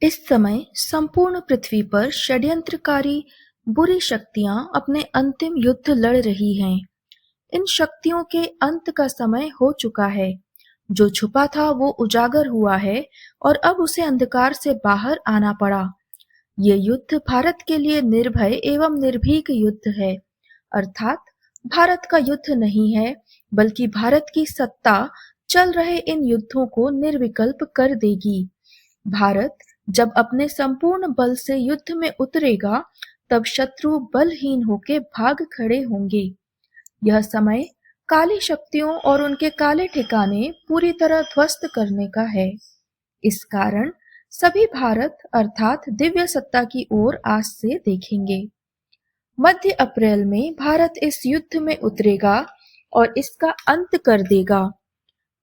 इस समय संपूर्ण पृथ्वी पर षड्यंत्रकारी बुरी शक्तियां अपने अंतिम युद्ध लड़ रही हैं। इन शक्तियों के अंत का समय हो चुका है। जो छुपा था वो उजागर हुआ है और अब उसे अंधकार से बाहर आना पड़ा। ये युद्ध भारत के लिए निर्भय एवं निर्भीक युद्ध है, अर्थात भारत का युद्ध नहीं है, बल्कि भारत की सत्ता चल रहे इन युद्धों को निर्विकल्प कर देगी। भारत जब अपने संपूर्ण बल से युद्ध में उतरेगा, तब शत्रु बलहीन होकर भाग खड़े होंगे। यह समय काली शक्तियों और उनके काले ठिकाने पूरी तरह ध्वस्त करने का है। इस कारण सभी भारत अर्थात दिव्य सत्ता की ओर आस से देखेंगे। मध्य अप्रैल में भारत इस युद्ध में उतरेगा और इसका अंत कर देगा।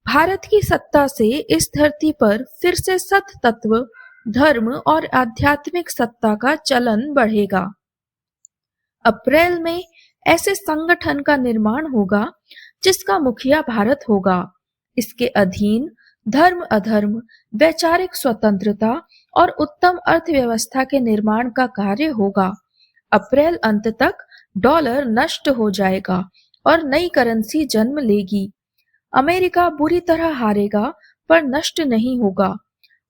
भारत की सत्ता से इस धरती पर फिर से सत तत्व, धर्म और आध्यात्मिक सत्ता का चलन बढ़ेगा। अप्रैल में ऐसे संगठन का निर्माण होगा जिसका मुखिया भारत होगा। इसके अधीन धर्म अधर्म, वैचारिक स्वतंत्रता और उत्तम अर्थव्यवस्था के निर्माण का कार्य होगा। अप्रैल अंत तक डॉलर नष्ट हो जाएगा और नई करेंसी जन्म लेगी। अमेरिका बुरी तरह हारेगा पर नष्ट नहीं होगा।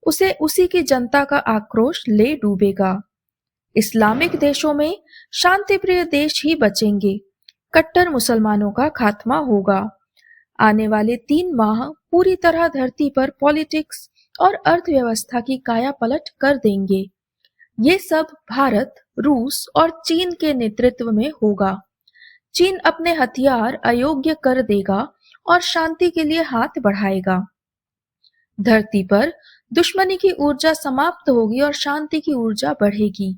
उसे उसी की जनता का आक्रोश ले डूबेगा। इस्लामिक देशों में शांतिप्रिय देश ही बचेंगे। कट्टर मुसलमानों का खात्मा होगा। आने वाले 3 माह पूरी तरह धरती पर पॉलिटिक्स और अर्थव्यवस्था की काया पलट कर देंगे। ये सब भारत, रूस और चीन के नेतृत्व में होगा। चीन अपने हथियार अयोग्य कर देगा और शांति के लिए हाथ बढ़ाएगा। धरती पर दुश्मनी की ऊर्जा समाप्त होगी और शांति की ऊर्जा बढ़ेगी।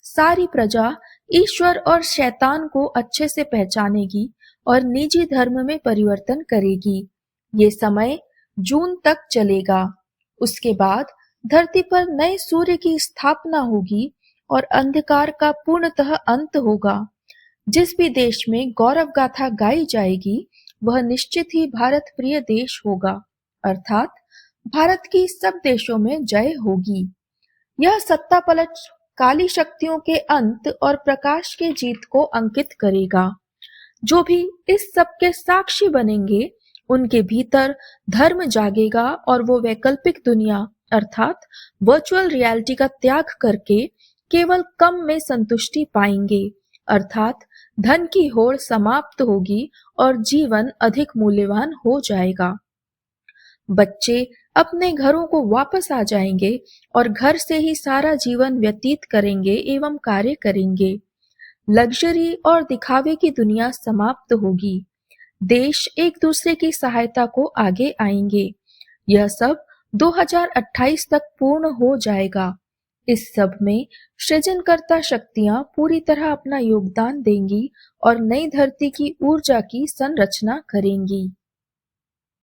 सारी प्रजा ईश्वर और शैतान को अच्छे से पहचानेगी और निजी धर्म में परिवर्तन करेगी। ये समय जून तक चलेगा। उसके बाद धरती पर नए सूर्य की स्थापना होगी और अंधकार का पूर्णतः अंत होगा। जिस भी देश में गौरव गाथा गाई जाएगी, वह निश्चित ही भारत प्रिय देश होगा, अर्थात भारत की सब देशों में जय होगी। यह सत्ता पलट काली शक्तियों के अंत और प्रकाश के जीत को अंकित करेगा। जो भी इस सब के साक्षी बनेंगे, उनके भीतर धर्म जागेगा और वो वैकल्पिक दुनिया अर्थात वर्चुअल रियलिटी का त्याग करके केवल कम में संतुष्टि पाएंगे, अर्थात धन की होड़ समाप्त होगी और जीवन अधिक मूल्यवान हो जाएगा। बच्चे अपने घरों को वापस आ जाएंगे और घर से ही सारा जीवन व्यतीत करेंगे एवं कार्य करेंगे। लग्जरी और दिखावे की दुनिया समाप्त होगी। देश एक दूसरे की सहायता को आगे आएंगे। यह सब 2028 तक पूर्ण हो जाएगा। इस सब में सृजनकर्ता शक्तियां पूरी तरह अपना योगदान देंगी और नई धरती की ऊर्जा की संरचना करेंगी।